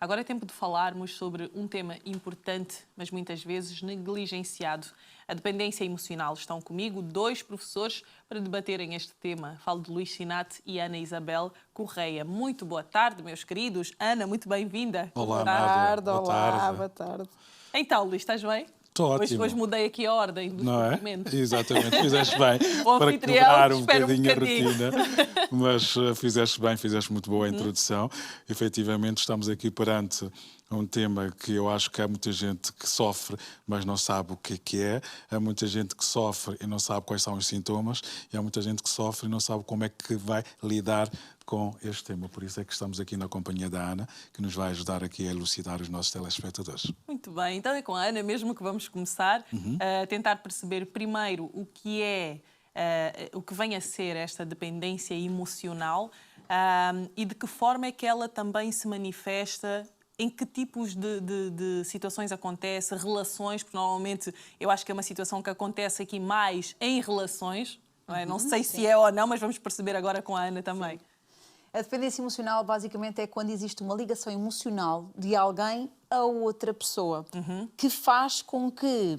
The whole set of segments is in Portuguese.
Agora é tempo de falarmos sobre um tema importante, mas muitas vezes negligenciado. A dependência emocional. Estão comigo dois professores para debaterem este tema. Falo de Luís Sinate e Ana Isabel Correia. Muito boa tarde, meus queridos. Ana, muito bem-vinda. Olá, Boa tarde. Nádia. Boa tarde. Então, Luís, estás bem? Estou ótimo. Hoje mudei aqui a ordem dos cumprimentos. Exatamente, fizeste bem. Para quebrar um espera bocadinho a rotina. Mas fizeste bem, fizeste muito boa a introdução. Efetivamente, estamos aqui perante um tema que eu acho que há muita gente que sofre, mas não sabe o que é. Há muita gente que sofre e não sabe quais são os sintomas. E há muita gente que sofre e não sabe como é que vai lidar com este tema. Por isso é que estamos aqui na companhia da Ana, que nos vai ajudar aqui a elucidar os nossos telespectadores. Muito bem, então é com a Ana mesmo que vamos começar a tentar perceber primeiro o que é, o que vem a ser esta dependência emocional e de que forma é que ela também se manifesta, em que tipos de situações acontece, relações, porque normalmente eu acho que é uma situação que acontece aqui mais em relações, não é? Não sei se é ou não, mas vamos perceber agora com a Ana também. Sim. A dependência emocional, basicamente, é quando existe uma ligação emocional de alguém a outra pessoa, que faz com que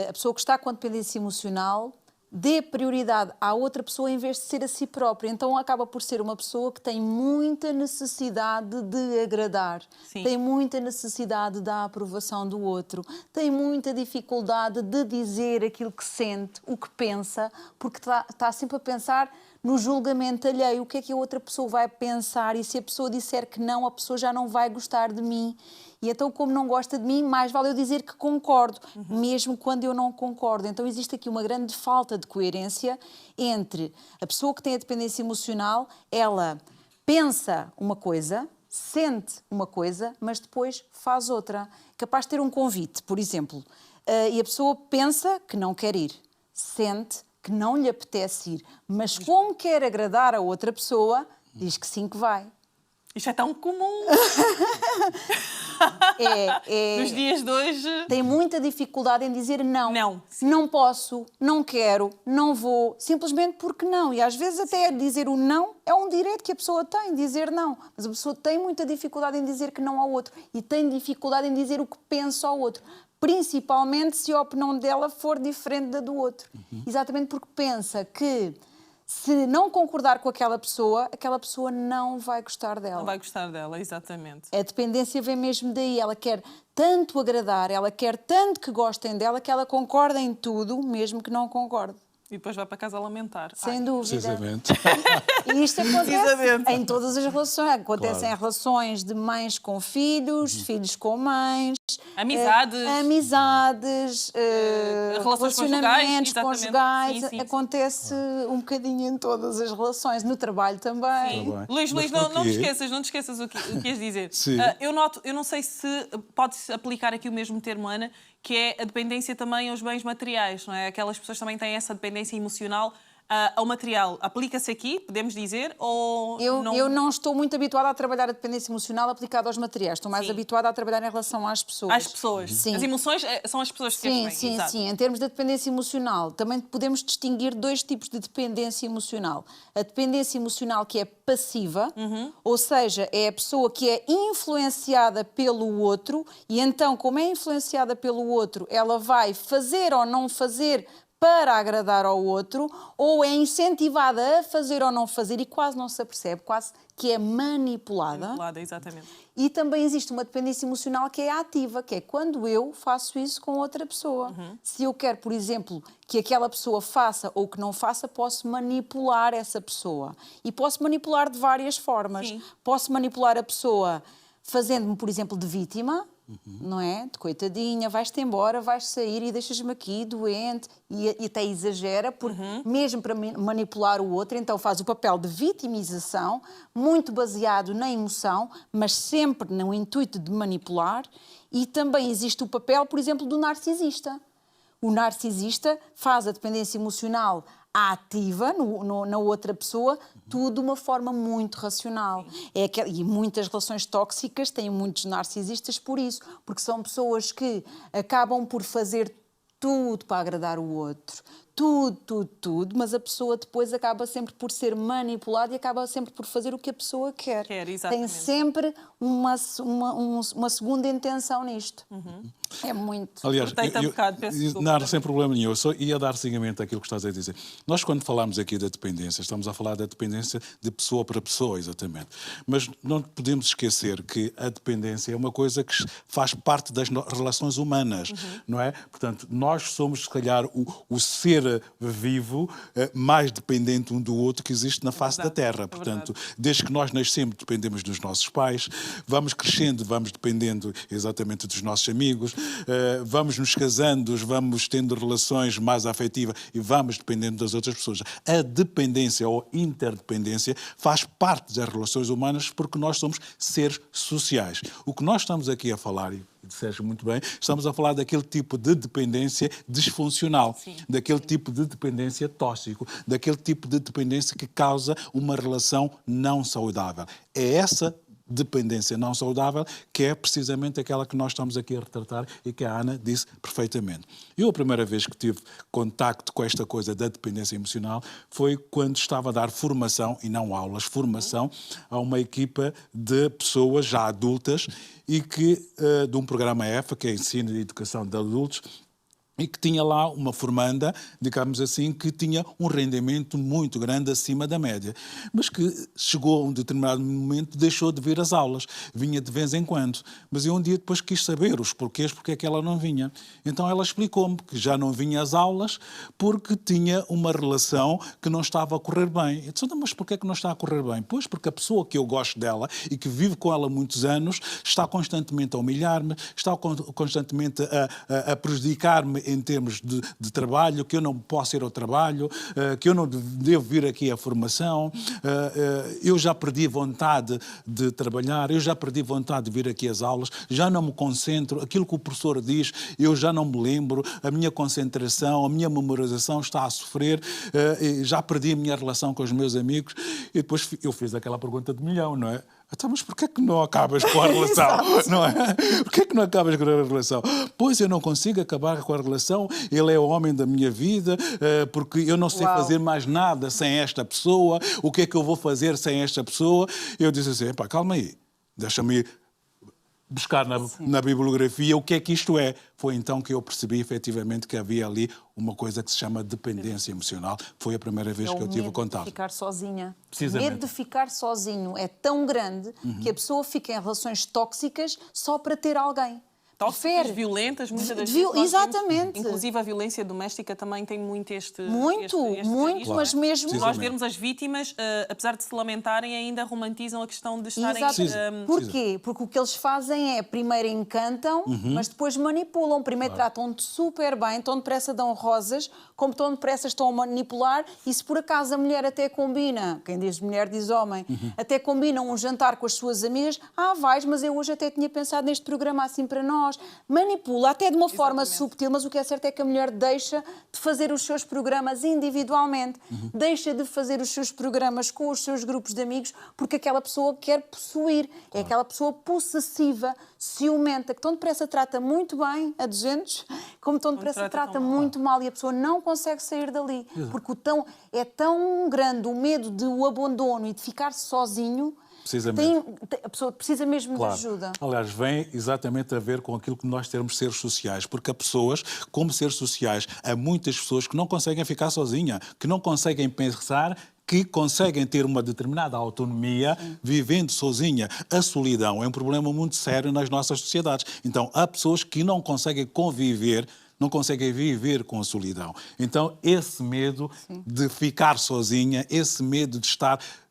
a pessoa que está com a dependência emocional dê prioridade à outra pessoa em vez de ser a si própria. Então, acaba por ser uma pessoa que tem muita necessidade de agradar, tem muita necessidade da aprovação do outro, tem muita dificuldade de dizer aquilo que sente, o que pensa, porque está sempre a pensar no julgamento alheio, o que é que a outra pessoa vai pensar, e se a pessoa disser que não, a pessoa já não vai gostar de mim. E então, como não gosta de mim, mais vale eu dizer que concordo, mesmo quando eu não concordo. Então, existe aqui uma grande falta de coerência entre a pessoa que tem a dependência emocional, ela pensa uma coisa, sente uma coisa, mas depois faz outra. Capaz de ter um convite, por exemplo, e a pessoa pensa que não quer ir, sente que não lhe apetece ir, mas como quer agradar a outra pessoa, diz que sim que vai. Isto é tão comum. Nos dias de hoje. Tem muita dificuldade em dizer não. Não. Não posso, não quero, não vou, simplesmente porque não. E às vezes até dizer o não é um direito que a pessoa tem, dizer não. Mas a pessoa tem muita dificuldade em dizer que não ao outro e tem dificuldade em dizer o que pensa ao outro. Principalmente se a opinião dela for diferente da do outro. Exatamente porque pensa que se não concordar com aquela pessoa não vai gostar dela. Não vai gostar dela, exatamente. A dependência vem mesmo daí. Ela quer tanto agradar, ela quer tanto que gostem dela, que ela concorda em tudo, mesmo que não concorde. E depois vai para casa a lamentar. Sem dúvida. Precisamente. E isto acontece em todas as relações. Acontece em relações de mães com filhos, filhos com mães, amizades, relacionamentos conjugais. Sim. Acontece um bocadinho em todas as relações. No trabalho também. Sim. Luís, não te esqueças o que ias dizer. Sim. Eu não sei se pode-se aplicar aqui o mesmo termo, Ana, que é a dependência também aos bens materiais, não é? Aquelas pessoas também têm essa dependência emocional ao material. Aplica-se aqui, podemos dizer, ou não? Eu não estou muito habituada a trabalhar a dependência emocional aplicada aos materiais. Estou mais habituada a trabalhar em relação às pessoas. Às pessoas. Sim. As emoções são as pessoas que têm. Sim. Em termos de dependência emocional, também podemos distinguir dois tipos de dependência emocional. A dependência emocional que é passiva, ou seja, é a pessoa que é influenciada pelo outro e então, como é influenciada pelo outro, ela vai fazer ou não fazer para agradar ao outro, ou é incentivada a fazer ou não fazer e quase não se apercebe, quase que é manipulada. Manipulada, exatamente. E também existe uma dependência emocional que é ativa, que é quando eu faço isso com outra pessoa. Se eu quero, por exemplo, que aquela pessoa faça ou que não faça, posso manipular essa pessoa. E posso manipular de várias formas. Sim. Posso manipular a pessoa fazendo-me, por exemplo, de vítima, não é? De coitadinha, vais-te embora, vais sair e deixas-me aqui doente, e até exagera, mesmo para manipular o outro, então faz o papel de vitimização, muito baseado na emoção, mas sempre no intuito de manipular. E também existe o papel, por exemplo, do narcisista. O narcisista faz a dependência emocional ativa na outra pessoa, tudo de uma forma muito racional. E muitas relações tóxicas têm muitos narcisistas por isso, porque são pessoas que acabam por fazer tudo para agradar o outro, tudo, mas a pessoa depois acaba sempre por ser manipulada e acaba sempre por fazer o que a pessoa quer. Exatamente. Tem sempre uma segunda intenção nisto. É muito. Aliás, desculpa. sem problema nenhum. Eu só ia dar seguimento àquilo que estás a dizer. Nós, quando falamos aqui da dependência, estamos a falar da dependência de pessoa para pessoa, exatamente. Mas não podemos esquecer que a dependência é uma coisa que faz parte das relações humanas, não é? Portanto, nós somos, se calhar, o ser vivo mais dependente um do outro que existe na face da Terra. Portanto, desde que nós nascemos, dependemos dos nossos pais, vamos crescendo, vamos dependendo exatamente dos nossos amigos, vamos nos casando, vamos tendo relações mais afetivas e vamos dependendo das outras pessoas. A dependência ou interdependência faz parte das relações humanas porque nós somos seres sociais. O que nós estamos aqui a falar, e disseste muito bem, estamos a falar daquele tipo de dependência disfuncional, daquele tipo de dependência tóxico, daquele tipo de dependência que causa uma relação não saudável. É essa dependência não saudável que é precisamente aquela que nós estamos aqui a retratar e que a Ana disse perfeitamente. Eu, a primeira vez que tive contacto com esta coisa da dependência emocional foi quando estava a dar formação, e não aulas, formação a uma equipa de pessoas já adultas e que, de um programa EFA, que é Ensino e Educação de Adultos, e que tinha lá uma formanda, digamos assim, que tinha um rendimento muito grande acima da média, mas que chegou a um determinado momento, deixou de vir às aulas, vinha de vez em quando. Mas eu um dia depois quis saber os porquês, porque é que ela não vinha. Então ela explicou-me que já não vinha às aulas porque tinha uma relação que não estava a correr bem. Eu disse, mas porquê é que não está a correr bem? Pois porque a pessoa que eu gosto dela e que vive com ela há muitos anos está constantemente a humilhar-me, está constantemente a prejudicar-me em termos de trabalho, que eu não posso ir ao trabalho, que eu não devo vir aqui à formação, eu já perdi vontade de trabalhar, eu já perdi vontade de vir aqui às aulas, já não me concentro, aquilo que o professor diz, eu já não me lembro, a minha concentração, a minha memorização está a sofrer, já perdi a minha relação com os meus amigos, e depois eu fiz aquela pergunta de milhão, não é? Então, mas porquê que não acabas com a relação? Não é? Porquê que não acabas com a relação? Pois eu não consigo acabar com a relação, ele é o homem da minha vida, porque eu não sei fazer mais nada sem esta pessoa, o que é que eu vou fazer sem esta pessoa? Eu disse assim, calma aí, deixa-me buscar na bibliografia o que é que isto é. Foi então que eu percebi efetivamente que havia ali uma coisa que se chama dependência emocional. Foi a primeira vez que eu tive contato. O medo de ficar sozinha. O medo de ficar sozinho é tão grande que a pessoa fica em relações tóxicas só para ter alguém. Tóxicas, violentas, muitas das vezes. Exatamente. Vemos, inclusive a violência doméstica também tem muito este... Muito, claro. mas mesmo... Se nós vermos as vítimas, apesar de se lamentarem, ainda romantizam a questão de estarem... Porquê? Porque o que eles fazem é, primeiro encantam, mas depois manipulam. Primeiro tratam-te super bem, tão depressa dão rosas, como tão depressa estão a manipular, e se por acaso a mulher até combina, quem diz mulher diz homem, até combina um jantar com as suas amigas, vais, mas eu hoje até tinha pensado neste programa assim para nós. Manipula, até de uma forma subtil, mas o que é certo é que a mulher deixa de fazer os seus programas individualmente, deixa de fazer os seus programas com os seus grupos de amigos, porque aquela pessoa quer possuir, é aquela pessoa possessiva, ciumenta, que tão depressa trata muito bem, a 200, como tão depressa trata muito mal, e a pessoa não consegue sair dali, porque é tão grande o medo do abandono e de ficar sozinho. A pessoa precisa mesmo de ajuda. Aliás, vem exatamente a ver com aquilo que nós termos seres sociais, porque há pessoas, como seres sociais, há muitas pessoas que não conseguem ficar sozinhas, que não conseguem pensar, que conseguem ter uma determinada autonomia vivendo sozinha. A solidão é um problema muito sério nas nossas sociedades. Então, há pessoas que não conseguem conviver, não conseguem viver com a solidão. Então, esse medo de ficar sozinha, esse medo de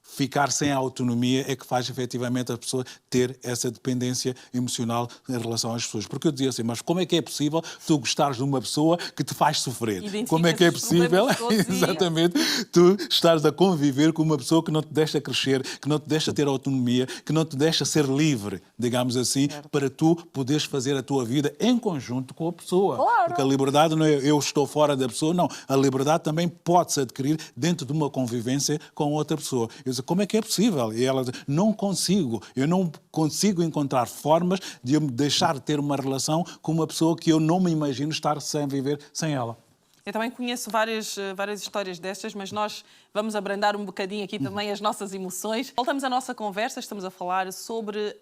ficar sem a autonomia é que faz efetivamente a pessoa ter essa dependência emocional em relação às pessoas. Porque eu dizia assim, mas como é que é possível tu gostares de uma pessoa que te faz sofrer? Como é que é possível, exatamente, tu estares a conviver com uma pessoa que não te deixa crescer, que não te deixa ter autonomia, que não te deixa ser livre, digamos assim, para tu poderes fazer a tua vida em conjunto com a pessoa. Claro. Porque a liberdade não é eu estou fora da pessoa, não. A liberdade também pode-se adquirir dentro de uma convivência com outra pessoa. Eu disse, como é que é possível? E ela diz, eu não consigo encontrar formas de eu me deixar ter uma relação com uma pessoa que eu não me imagino estar sem viver sem ela. Eu também conheço várias histórias destas, mas nós vamos abrandar um bocadinho aqui também as nossas emoções. Voltamos à nossa conversa, estamos a falar sobre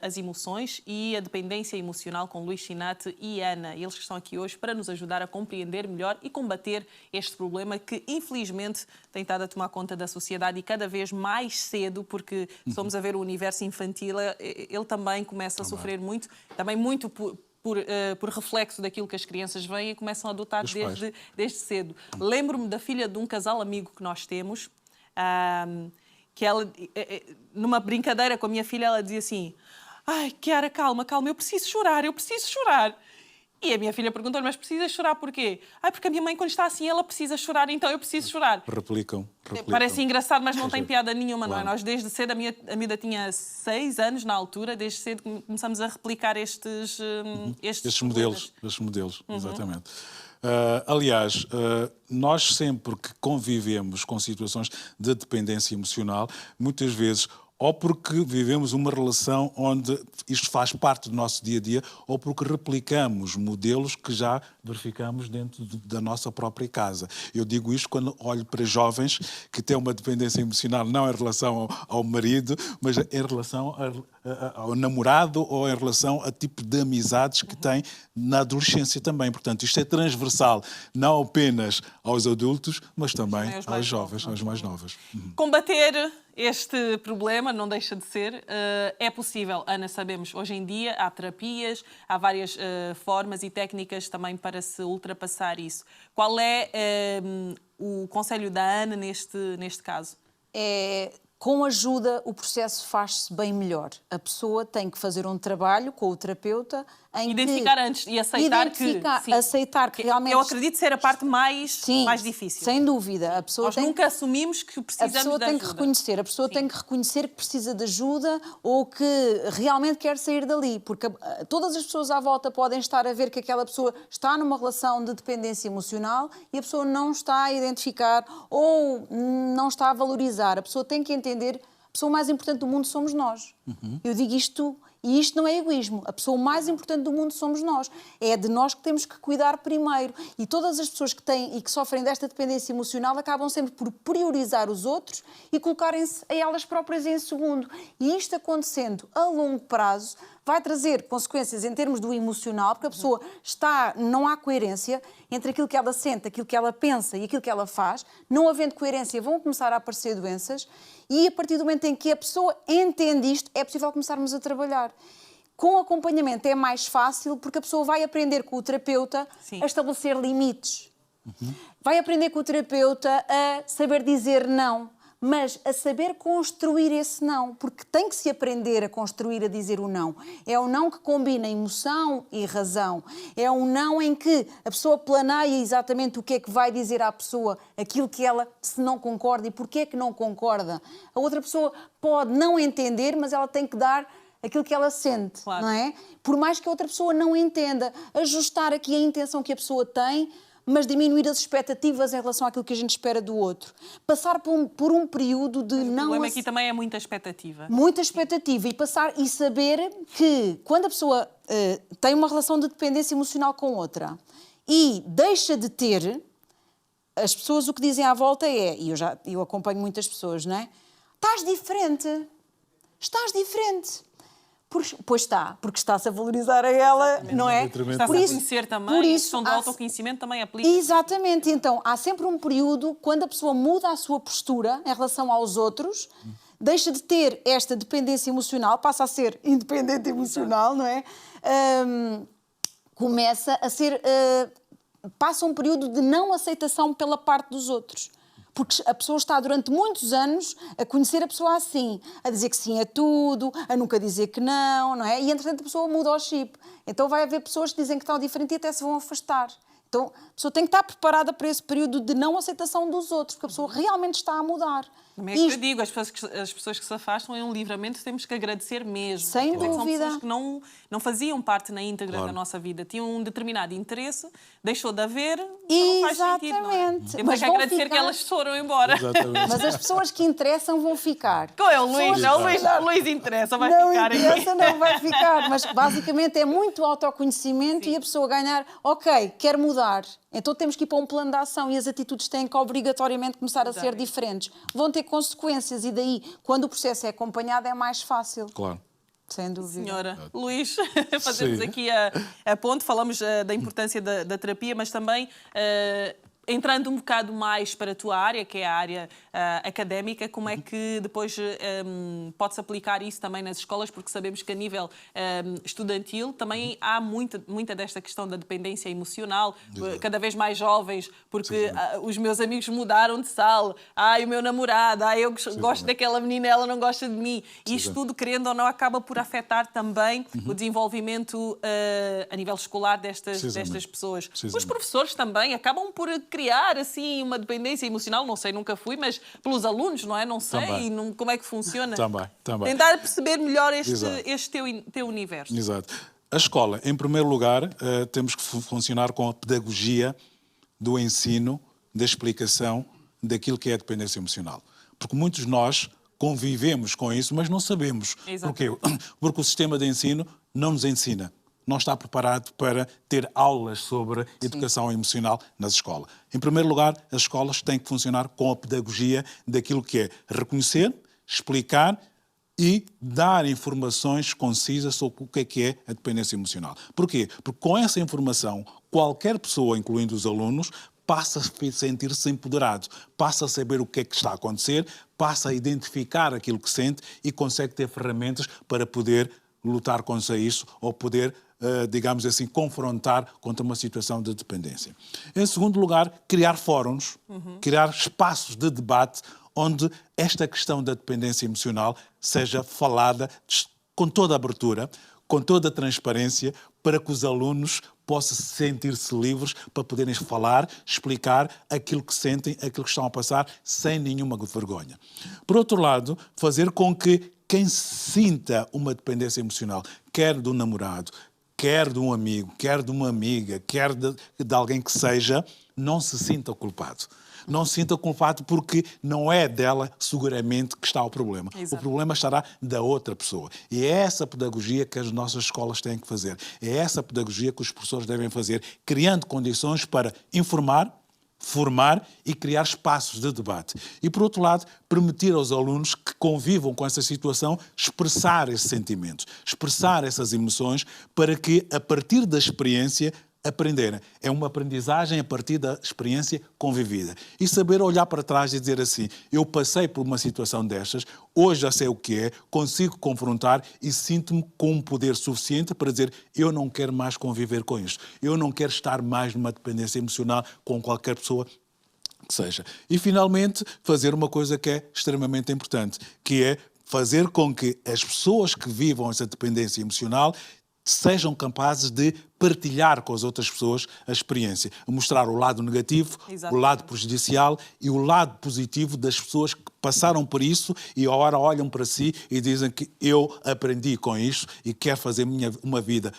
as emoções e a dependência emocional com Luís Chinate e Ana. Eles que estão aqui hoje para nos ajudar a compreender melhor e combater este problema que, infelizmente, tem estado a tomar conta da sociedade e cada vez mais cedo, porque se formos a ver o universo infantil, ele também começa a sofrer muito, também muito por reflexo daquilo que as crianças veem e começam a adotar desde cedo. Lembro-me da filha de um casal amigo que nós temos, que ela, numa brincadeira com a minha filha, ela dizia assim: ai, Chiara, calma, eu preciso chorar. E a minha filha perguntou-lhe: mas precisa chorar porquê? Ai, porque a minha mãe, quando está assim, ela precisa chorar, então eu preciso chorar. Replicam. Parece engraçado, mas não tem piada nenhuma, claro. não é? Nós, desde cedo, a miúda tinha 6 anos na altura, desde cedo começamos a replicar estes modelos. Exatamente. Aliás, nós sempre que convivemos com situações de dependência emocional, muitas vezes ou porque vivemos uma relação onde isto faz parte do nosso dia-a-dia, ou porque replicamos modelos que já verificamos dentro da nossa própria casa. Eu digo isto quando olho para jovens que têm uma dependência emocional não em relação ao marido, mas em relação ao namorado ou em relação a tipo de amizades que têm na adolescência também. Portanto, isto é transversal, não apenas aos adultos, mas também aos jovens, aos mais novos. Combater este problema não deixa de ser. É possível, Ana, sabemos, hoje em dia há terapias, há várias formas e técnicas também para se ultrapassar isso. Qual é o conselho da Ana neste caso? Com ajuda, o processo faz-se bem melhor. A pessoa tem que fazer um trabalho com o terapeuta em identificar antes e aceitar aceitar que realmente... Eu acredito ser a parte mais difícil. Sem dúvida. Nós nunca assumimos que precisamos de ajuda. A pessoa tem que reconhecer que precisa de ajuda ou que realmente quer sair dali. Porque todas as pessoas à volta podem estar a ver que aquela pessoa está numa relação de dependência emocional e a pessoa não está a identificar ou não está a valorizar. A pessoa tem que entender que a pessoa mais importante do mundo somos nós. Eu digo isto... E isto não é egoísmo. A pessoa mais importante do mundo somos nós. É de nós que temos que cuidar primeiro. E todas as pessoas que têm e que sofrem desta dependência emocional acabam sempre por priorizar os outros e colocarem-se a elas próprias em segundo. E isto acontecendo a longo prazo vai trazer consequências em termos do emocional, porque a pessoa não há coerência entre aquilo que ela sente, aquilo que ela pensa e aquilo que ela faz. Não havendo coerência, vão começar a aparecer doenças e a partir do momento em que a pessoa entende isto, é possível começarmos a trabalhar. Com acompanhamento é mais fácil porque a pessoa vai aprender com o terapeuta a estabelecer limites. Vai aprender com o terapeuta a saber dizer não, mas a saber construir esse não, porque tem que se aprender a construir, a dizer o não. É o não que combina emoção e razão. É um não em que a pessoa planeia exatamente o que é que vai dizer à pessoa, aquilo que ela se não concorda e porque é que não concorda. A outra pessoa pode não entender, mas ela tem que dar aquilo que ela sente, não é? Por mais que a outra pessoa não entenda, ajustar aqui a intenção que a pessoa tem, mas diminuir as expectativas em relação àquilo que a gente espera do outro. Passar por um período de não... O problema aqui também é muita expectativa. Muita expectativa e saber que quando a pessoa tem uma relação de dependência emocional com outra e deixa de ter, as pessoas o que dizem à volta é, e eu acompanho muitas pessoas, não é? Estás diferente. Pois está, porque está-se a valorizar a ela, não é? Está-se a conhecer também, a questão do autoconhecimento também aplica. Exatamente, então há sempre um período quando a pessoa muda a sua postura em relação aos outros, deixa de ter esta dependência emocional, passa a ser independente emocional, não é? Começa a ser... passa um período de não aceitação pela parte dos outros. Porque a pessoa está durante muitos anos a conhecer a pessoa assim, a dizer que sim a tudo, a nunca dizer que não, não é? E, entretanto, a pessoa muda o chip. Então vai haver pessoas que dizem que estão diferentes e até se vão afastar. Então a pessoa tem que estar preparada para esse período de não aceitação dos outros, porque a pessoa realmente está a mudar. Também é que eu digo, as pessoas que se afastam é um livramento, temos que agradecer mesmo. Sem dúvida. São pessoas que não faziam parte na íntegra da nossa vida, tinham um determinado interesse, deixou de haver, não faz sentido, não é? Temos que agradecer que elas foram embora. Exatamente. Mas as pessoas que interessam vão ficar. Qual é o Luís? O Luís interessa, vai não ficar interessa, não vai ficar. Mas basicamente é muito autoconhecimento e a pessoa ganhar, ok, quero mudar. Então temos que ir para um plano de ação e as atitudes têm que obrigatoriamente começar a ser diferentes. Vão ter consequências e daí, quando o processo é acompanhado, é mais fácil. Claro. Sem dúvida. Senhora Luís, fazemos aqui a ponte, falamos da importância da terapia, mas também entrando um bocado mais para a tua área, que é a área académica, como é que depois pode-se aplicar isso também nas escolas, porque sabemos que a nível estudantil também há muita desta questão da dependência emocional, cada vez mais jovens, porque os meus amigos mudaram de sala, o meu namorado, eu gosto daquela menina, ela não gosta de mim. E isto tudo, querendo ou não, acaba por afetar também o desenvolvimento a nível escolar destas pessoas. Os professores também acabam por criar assim uma dependência emocional, não sei, nunca fui, mas pelos alunos, não é? Não sei como é que funciona. Também. Tentar perceber melhor este teu universo. Exato. A escola, em primeiro lugar, temos que funcionar com a pedagogia do ensino, da explicação daquilo que é a dependência emocional. Porque muitos de nós convivemos com isso, mas não sabemos. Porquê? Porque o sistema de ensino não nos ensina. Não está preparado para ter aulas sobre educação emocional nas escolas. Em primeiro lugar, as escolas têm que funcionar com a pedagogia daquilo que é reconhecer, explicar e dar informações concisas sobre o que é a dependência emocional. Porquê? Porque com essa informação, qualquer pessoa, incluindo os alunos, passa a sentir-se empoderado, passa a saber o que é que está a acontecer, passa a identificar aquilo que sente e consegue ter ferramentas para poder lutar contra isso ou poder, digamos assim, confrontar contra uma situação de dependência. Em segundo lugar, criar fóruns, criar espaços de debate onde esta questão da dependência emocional seja falada com toda a abertura, com toda a transparência, para que os alunos possam sentir-se livres para poderem falar, explicar aquilo que sentem, aquilo que estão a passar, sem nenhuma vergonha. Por outro lado, fazer com que quem sinta uma dependência emocional, quer de um namorado, quer de um amigo, quer de uma amiga, quer de alguém que seja, não se sinta culpado. Não se sinta culpado porque não é dela, seguramente, que está o problema. Exato. O problema estará da outra pessoa. E é essa pedagogia que as nossas escolas têm que fazer. É essa pedagogia que os professores devem fazer, criando condições para informar, formar e criar espaços de debate. E, por outro lado, permitir aos alunos que convivam com essa situação expressar esses sentimentos, expressar essas emoções, para que, a partir da experiência, aprenderem. É uma aprendizagem a partir da experiência convivida. E saber olhar para trás e dizer assim, eu passei por uma situação destas, hoje já sei o que é, consigo confrontar e sinto-me com um poder suficiente para dizer, eu não quero mais conviver com isto. Eu não quero estar mais numa dependência emocional com qualquer pessoa que seja. E, finalmente, fazer uma coisa que é extremamente importante, que é fazer com que as pessoas que vivam essa dependência emocional sejam capazes de partilhar com as outras pessoas a experiência, mostrar o lado negativo, o lado prejudicial e o lado positivo das pessoas que passaram por isso e agora olham para si e dizem que eu aprendi com isto e quero fazer uma vida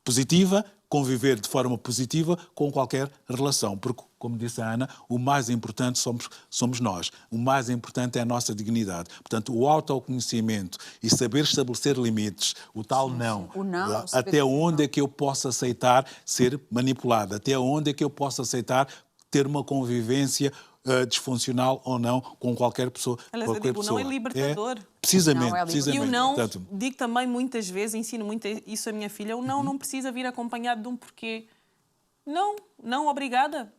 positiva, conviver de forma positiva com qualquer relação. Porque, como disse a Ana, o mais importante somos nós. O mais importante é a nossa dignidade. Portanto, o autoconhecimento e saber estabelecer limites, o tal não. O não. Até onde é que eu posso aceitar ser manipulado? Até onde é que eu posso aceitar ter uma convivência disfuncional ou não com qualquer pessoa. Aliás, eu digo, o não é libertador. Precisamente, não é precisamente. E o não, portanto, digo também muitas vezes, ensino muito isso à minha filha, o não precisa vir acompanhado de um porquê. Não, obrigada.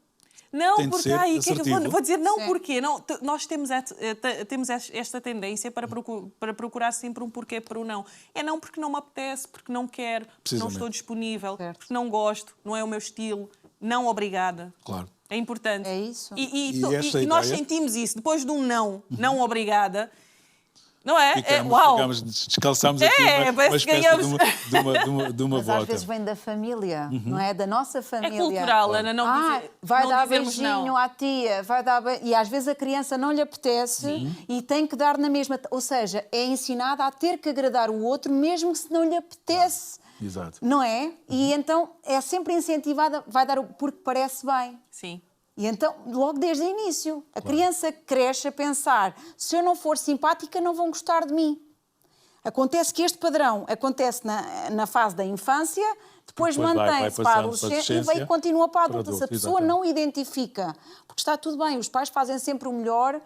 Não, tem de porque ser que é que eu vou dizer não, Sim. porquê? Não, nós temos esta tendência para procurar sempre um porquê para o não. É não porque não me apetece, porque não quero, porque não estou disponível, porque não gosto, não é o meu estilo. Não, obrigada. Claro. É importante. É isso. E nós sentimos isso. Depois de um não obrigada, não é? Uau! Descalçamos aqui uma espécie de uma Mas volta. às vezes vem da família, não é? Da nossa família. É cultural, Ana, vai não dar dizermos beijinho não. à tia, e às vezes a criança não lhe apetece e tem que dar na mesma. Ou seja, é ensinada a ter que agradar o outro mesmo se não lhe apetece. Exato. Não é? E então é sempre incentivada, vai dar porque parece bem. Sim. E então, logo desde o início, a criança cresce a pensar, se eu não for simpática, não vão gostar de mim. Acontece que este padrão acontece na fase da infância, depois Depois vai mantém-se para a adolescência e continua para a adulta. Se a pessoa não identifica, porque está tudo bem, os pais fazem sempre o melhor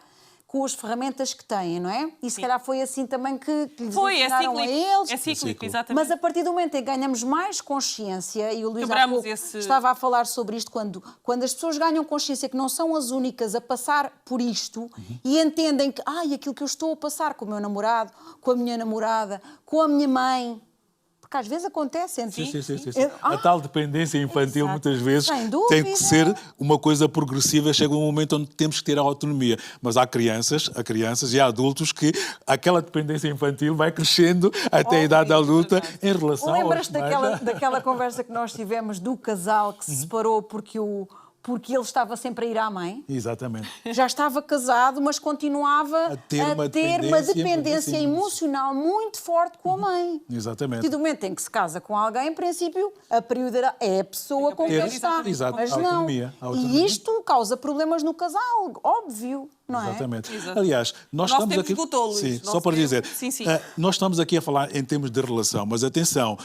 com as ferramentas que têm, não é? E se calhar foi assim também que lhes ensinaram a eles. É cíclico, exatamente. Mas a partir do momento em que ganhamos mais consciência, e o Luís há pouco esse... estava a falar sobre isto, quando as pessoas ganham consciência que não são as únicas a passar por isto e entendem que aquilo que eu estou a passar com o meu namorado, com a minha namorada, com a minha mãe... Porque às vezes acontece entre... Sim. A tal dependência infantil, muitas vezes, tem que ser uma coisa progressiva. Chega um momento onde temos que ter a autonomia. Mas há crianças e há adultos que aquela dependência infantil vai crescendo até a idade adulta em relação aos Lembras-te pais. daquela conversa que nós tivemos do casal que se separou porque ele estava sempre a ir à mãe? Exatamente. Já estava casado, mas continuava a ter uma dependência emocional muito forte com a mãe. Exatamente. E do momento em que se casa com alguém, em princípio, a prioridade é a pessoa com quem está. Exato. Mas Autonomia. E isto causa problemas no casal, óbvio, não é? Exatamente. Aliás, nós estamos aqui... Só para dizer, nós estamos aqui a falar em termos de relação, mas atenção,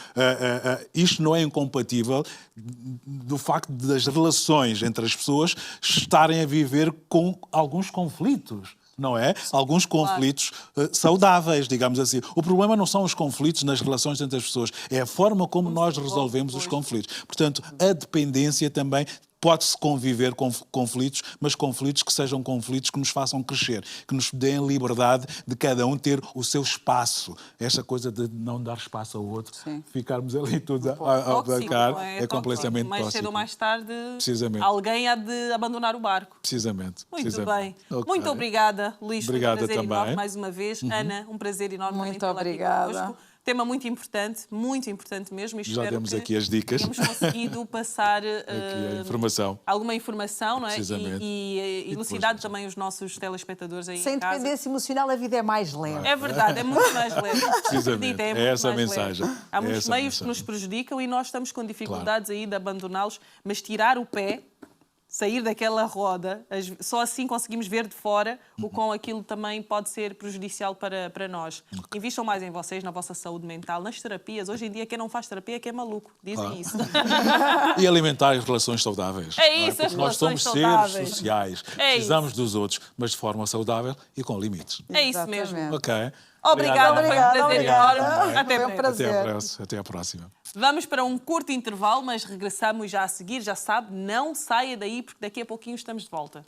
isto não é incompatível do facto das relações entre as pessoas estarem a viver com alguns conflitos. Não é? Alguns conflitos saudáveis, digamos assim. O problema não são os conflitos nas relações entre as pessoas, é a forma como nós resolvemos os conflitos. Portanto, a dependência também pode-se conviver com conflitos, mas conflitos que sejam conflitos que nos façam crescer, que nos deem liberdade de cada um ter o seu espaço. Esta coisa de não dar espaço ao outro, ficarmos ali tudo a bancar, é completamente tóxico. Mais cedo ou mais tarde, precisamente, alguém há de abandonar o barco. Precisamente. Muito bem. Okay. Muito obrigada, Luís. Obrigada foi um prazer também. enorme mais uma vez. Ana, um prazer enorme. Muito obrigada. Tema muito importante mesmo. E já demos aqui as dicas. Temos conseguido passar alguma informação, não é? E elucidado também os nossos telespectadores aí Sem em casa. dependência emocional a vida é mais leve. É verdade, é muito mais leve. Precisamente, é essa a mensagem. Há muitos meios que nos prejudicam e nós estamos com dificuldades aí de abandoná-los, mas tirar o pé, sair daquela roda, só assim conseguimos ver de fora o quão aquilo também pode ser prejudicial para nós. Invistam mais em vocês, na vossa saúde mental, nas terapias. Hoje em dia, quem não faz terapia é que é maluco. Dizem isso. E alimentar as relações saudáveis. É isso, as nós somos seres sociais. Precisamos dos outros, mas de forma saudável e com limites. É isso mesmo. Ok. Obrigada, foi um prazer enorme. Até a próxima. Vamos para um curto intervalo, mas regressamos já a seguir. Já sabe, não saia daí, porque daqui a pouquinho estamos de volta.